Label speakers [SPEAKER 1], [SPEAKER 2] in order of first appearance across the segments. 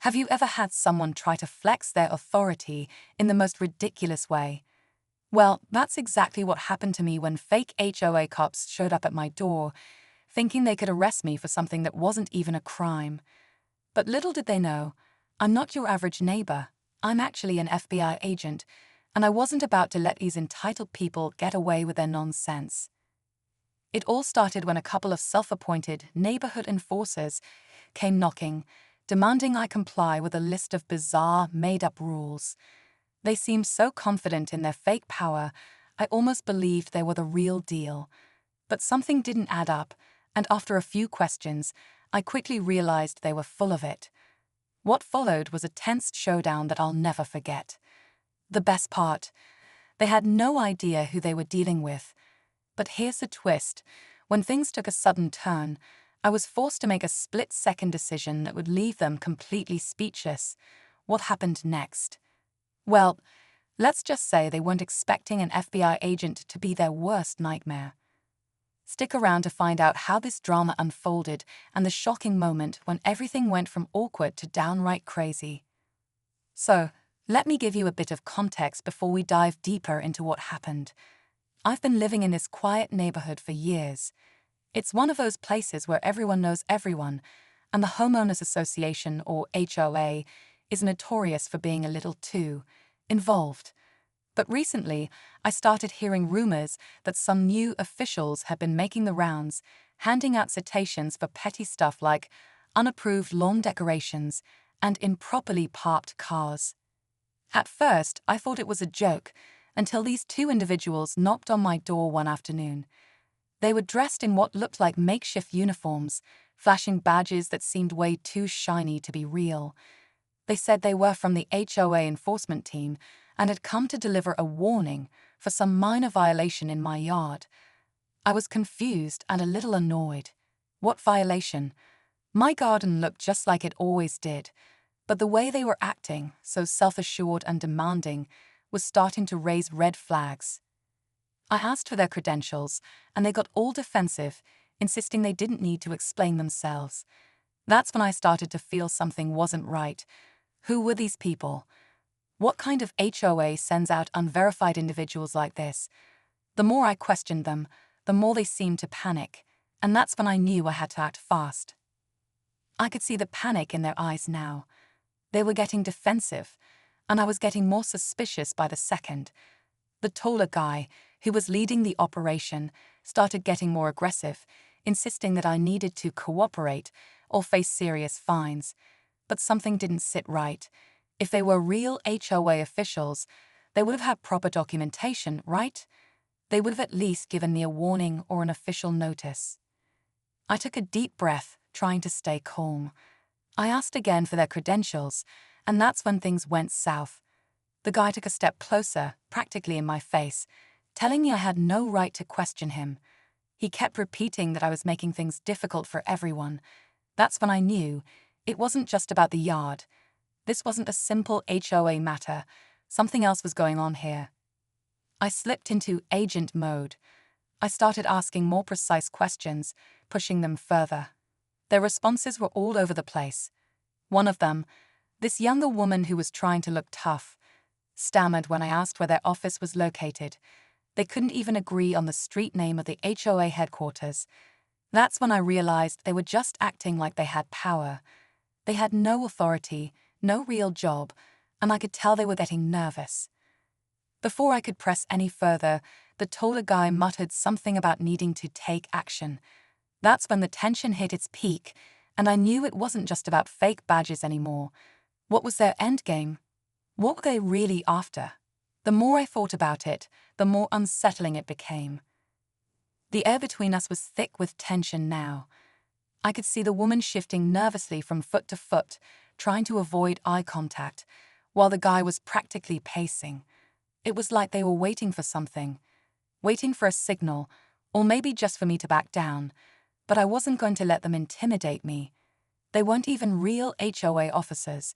[SPEAKER 1] Have you ever had someone try to flex their authority in the most ridiculous way? Well, that's exactly what happened to me when fake HOA cops showed up at my door, thinking they could arrest me for something that wasn't even a crime. But little did they know, I'm not your average neighbor. I'm actually an FBI agent, and I wasn't about to let these entitled people get away with their nonsense. It all started when a couple of self-appointed neighborhood enforcers came knocking, demanding I comply with a list of bizarre, made-up rules. They seemed so confident in their fake power, I almost believed they were the real deal. But something didn't add up, and after a few questions, I quickly realized they were full of it. What followed was a tense showdown that I'll never forget. The best part, they had no idea who they were dealing with. But here's the twist. When things took a sudden turn, I was forced to make a split-second decision that would leave them completely speechless. What happened next? Well, let's just say they weren't expecting an FBI agent to be their worst nightmare. Stick around to find out how this drama unfolded and the shocking moment when everything went from awkward to downright crazy. So, let me give you a bit of context before we dive deeper into what happened. I've been living in this quiet neighborhood for years. It's one of those places where everyone knows everyone, and the Homeowners Association, or HOA, is notorious for being a little too involved. But recently, I started hearing rumors that some new officials had been making the rounds, handing out citations for petty stuff like unapproved lawn decorations and improperly parked cars. At first, I thought it was a joke, until these two individuals knocked on my door one afternoon. They were dressed in what looked like makeshift uniforms, flashing badges that seemed way too shiny to be real. They said they were from the HOA enforcement team and had come to deliver a warning for some minor violation in my yard. I was confused and a little annoyed. What violation? My garden looked just like it always did, but the way they were acting, so self-assured and demanding, was starting to raise red flags. I asked for their credentials, and they got all defensive, insisting they didn't need to explain themselves. That's when I started to feel something wasn't right. Who were these people? What kind of HOA sends out unverified individuals like this? The more I questioned them, the more they seemed to panic, and that's when I knew I had to act fast. I could see the panic in their eyes now. They were getting defensive, and I was getting more suspicious by the second. The taller guy, who was leading the operation, started getting more aggressive, insisting that I needed to cooperate or face serious fines. But something didn't sit right. If they were real HOA officials, they would have had proper documentation, right? They would have at least given me a warning or an official notice. I took a deep breath, trying to stay calm. I asked again for their credentials, and that's when things went south. The guy took a step closer, practically in my face, telling me I had no right to question him. He kept repeating that I was making things difficult for everyone. That's when I knew it wasn't just about the yard. This wasn't a simple HOA matter. Something else was going on here. I slipped into agent mode. I started asking more precise questions, pushing them further. Their responses were all over the place. One of them, this younger woman who was trying to look tough, stammered when I asked where their office was located. They couldn't even agree on the street name of the HOA headquarters. That's when I realized they were just acting like they had power. They had no authority, no real job, and I could tell they were getting nervous. Before I could press any further, the taller guy muttered something about needing to take action. That's when the tension hit its peak, and I knew it wasn't just about fake badges anymore. What was their endgame? What were they really after? The more I thought about it, the more unsettling it became. The air between us was thick with tension now. I could see the woman shifting nervously from foot to foot, trying to avoid eye contact, while the guy was practically pacing. It was like they were waiting for something, waiting for a signal, or maybe just for me to back down, but I wasn't going to let them intimidate me. They weren't even real HOA officers.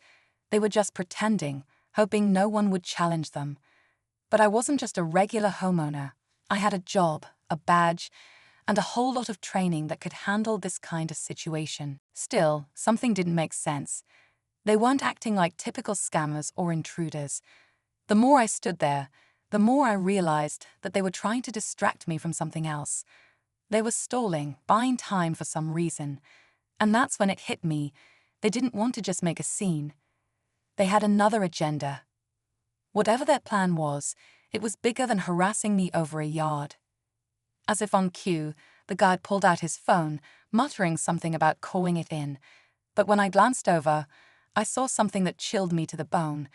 [SPEAKER 1] They were just pretending, hoping no one would challenge them. But I wasn't just a regular homeowner. I had a job, a badge, and a whole lot of training that could handle this kind of situation. Still, something didn't make sense. They weren't acting like typical scammers or intruders. The more I stood there, the more I realized that they were trying to distract me from something else. They were stalling, buying time for some reason. And that's when it hit me. They didn't want to just make a scene. They had another agenda. Whatever their plan was, it was bigger than harassing me over a yard. As if on cue, the guard pulled out his phone, muttering something about calling it in. But when I glanced over, I saw something that chilled me to the bone.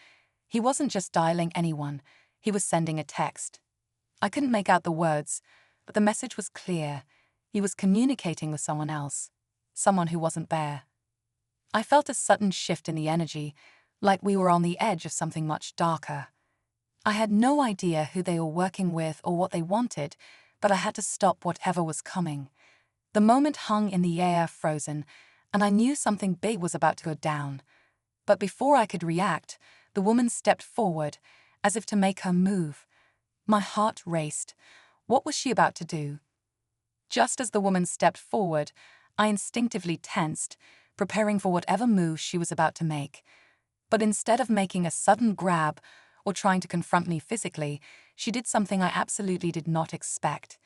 [SPEAKER 1] He wasn't just dialing anyone, he was sending a text. I couldn't make out the words, but the message was clear. He was communicating with someone else, someone who wasn't there. I felt a sudden shift in the energy, like we were on the edge of something much darker. I had no idea who they were working with or what they wanted, but I had to stop whatever was coming. The moment hung in the air, frozen, and I knew something big was about to go down. But before I could react, the woman stepped forward, as if to make her move. My heart raced. What was she about to do? Just as the woman stepped forward, I instinctively tensed, preparing for whatever move she was about to make. But instead of making a sudden grab or trying to confront me physically, she did something I absolutely did not expect.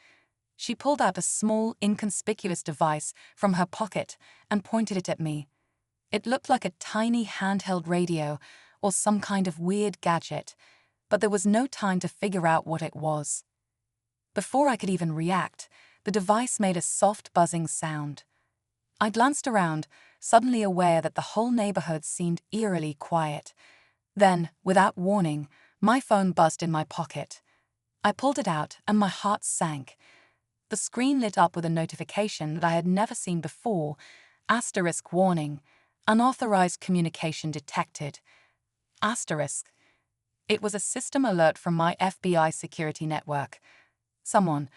[SPEAKER 1] She pulled out a small, inconspicuous device from her pocket and pointed it at me. It looked like a tiny handheld radio or some kind of weird gadget, but there was no time to figure out what it was. Before I could even react, the device made a soft buzzing sound. I glanced around, suddenly aware that the whole neighborhood seemed eerily quiet. Then, without warning, my phone buzzed in my pocket. I pulled it out and my heart sank. The screen lit up with a notification that I had never seen before. Asterisk warning. Unauthorized communication detected. Asterisk. It was a system alert from my FBI security network. Someone,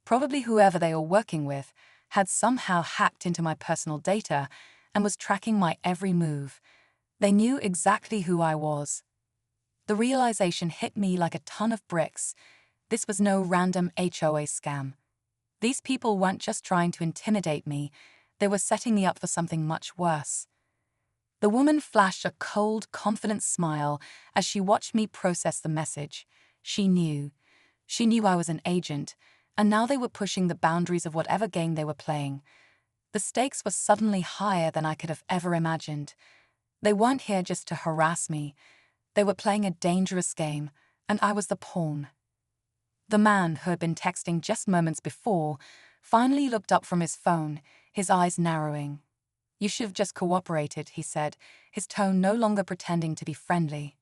[SPEAKER 1] probably whoever they were working with, had somehow hacked into my personal data and was tracking my every move. They knew exactly who I was. The realization hit me like a ton of bricks. This was no random HOA scam. These people weren't just trying to intimidate me, they were setting me up for something much worse. The woman flashed a cold, confident smile as she watched me process the message. She knew. She knew I was an agent, and now they were pushing the boundaries of whatever game they were playing. The stakes were suddenly higher than I could have ever imagined. They weren't here just to harass me. They were playing a dangerous game, and I was the pawn. The man, who had been texting just moments before, finally looked up from his phone, his eyes narrowing. "You should have just cooperated," he said, his tone no longer pretending to be friendly.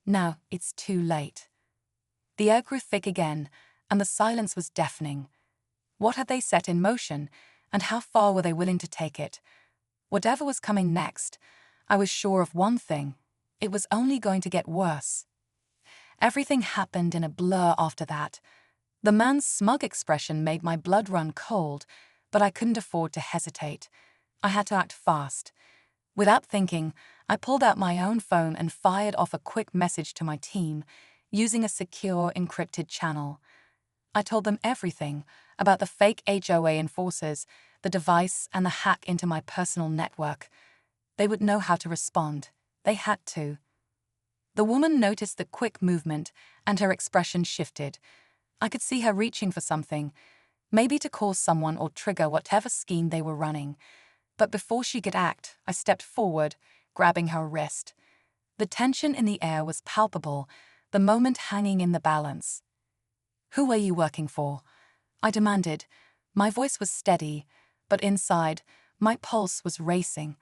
[SPEAKER 1] "Now it's too late." The air grew thick again, and the silence was deafening. What had they set in motion, and how far were they willing to take it? Whatever was coming next, I was sure of one thing: it was only going to get worse. Everything happened in a blur after that. The man's smug expression made my blood run cold, but I couldn't afford to hesitate. I had to act fast. Without thinking, I pulled out my own phone and fired off a quick message to my team, using a secure, encrypted channel. I told them everything about the fake HOA enforcers, the device, and the hack into my personal network. They would know how to respond. They had to. The woman noticed the quick movement, and her expression shifted. I could see her reaching for something, maybe to call someone or trigger whatever scheme they were running. But before she could act, I stepped forward, grabbing her wrist. The tension in the air was palpable, the moment hanging in the balance. "Who are you working for?" I demanded. My voice was steady, but inside, my pulse was racing.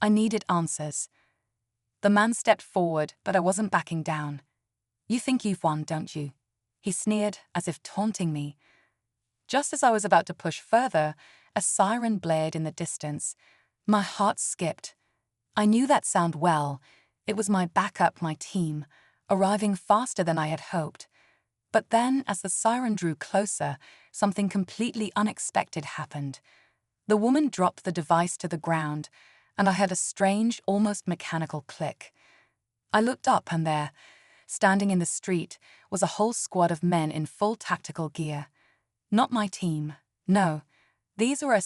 [SPEAKER 1] I needed answers. The man stepped forward, but I wasn't backing down. "You think you've won, don't you?" He sneered, as if taunting me. Just as I was about to push further, a siren blared in the distance. My heart skipped. I knew that sound well. It was my backup, my team, arriving faster than I had hoped. But then, as the siren drew closer, something completely unexpected happened. The woman dropped the device to the ground, and I heard a strange, almost mechanical click. I looked up, and there, standing in the street, was a whole squad of men in full tactical gear. Not my team. No. These were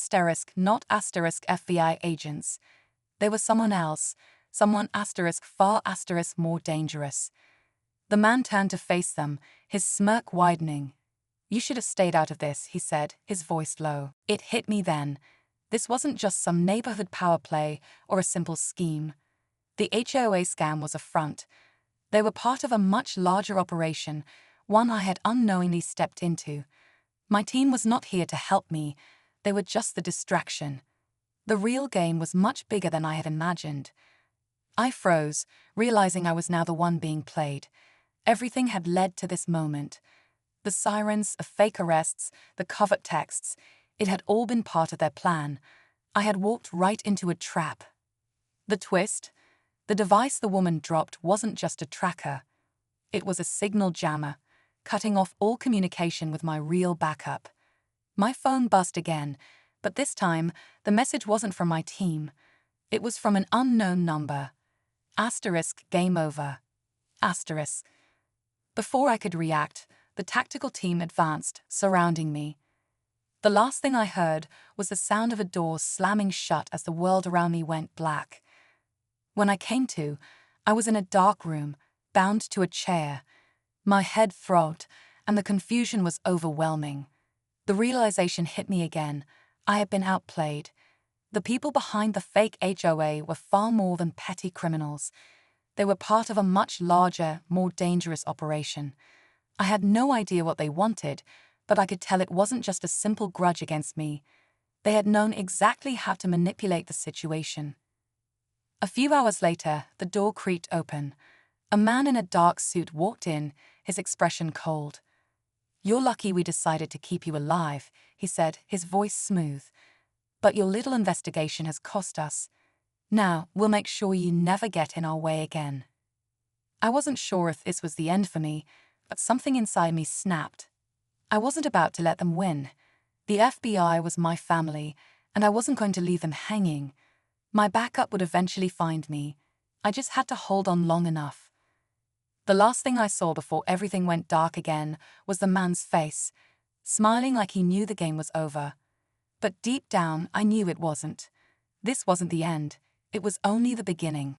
[SPEAKER 1] not asterisk FBI agents. They were someone else, Someone far more dangerous. The man turned to face them, his smirk widening. "You should have stayed out of this," he said, his voice low. It hit me then. This wasn't just some neighborhood power play or a simple scheme. The HOA scam was a front. They were part of a much larger operation, one I had unknowingly stepped into. My team was not here to help me. They were just the distraction. The real game was much bigger than I had imagined. I froze, realizing I was now the one being played. Everything had led to this moment. The sirens, the fake arrests, the covert texts, it had all been part of their plan. I had walked right into a trap. The twist? The device the woman dropped wasn't just a tracker. It was a signal jammer, cutting off all communication with my real backup. My phone buzzed again, but this time, the message wasn't from my team. It was from an unknown number. Game over. Before I could react, the tactical team advanced, surrounding me. The last thing I heard was the sound of a door slamming shut as the world around me went black. When I came to, I was in a dark room, bound to a chair. My head throbbed, and the confusion was overwhelming. The realization hit me again. I had been outplayed. The people behind the fake HOA were far more than petty criminals. They were part of a much larger, more dangerous operation. I had no idea what they wanted, but I could tell it wasn't just a simple grudge against me. They had known exactly how to manipulate the situation. A few hours later, the door creaked open. A man in a dark suit walked in, his expression cold. "You're lucky we decided to keep you alive," he said, his voice smooth. "But your little investigation has cost us. Now, we'll make sure you never get in our way again." I wasn't sure if this was the end for me, but something inside me snapped. I wasn't about to let them win. The FBI was my family, and I wasn't going to leave them hanging. My backup would eventually find me. I just had to hold on long enough. The last thing I saw before everything went dark again was the man's face, smiling like he knew the game was over. But deep down, I knew it wasn't. This wasn't the end. It was only the beginning.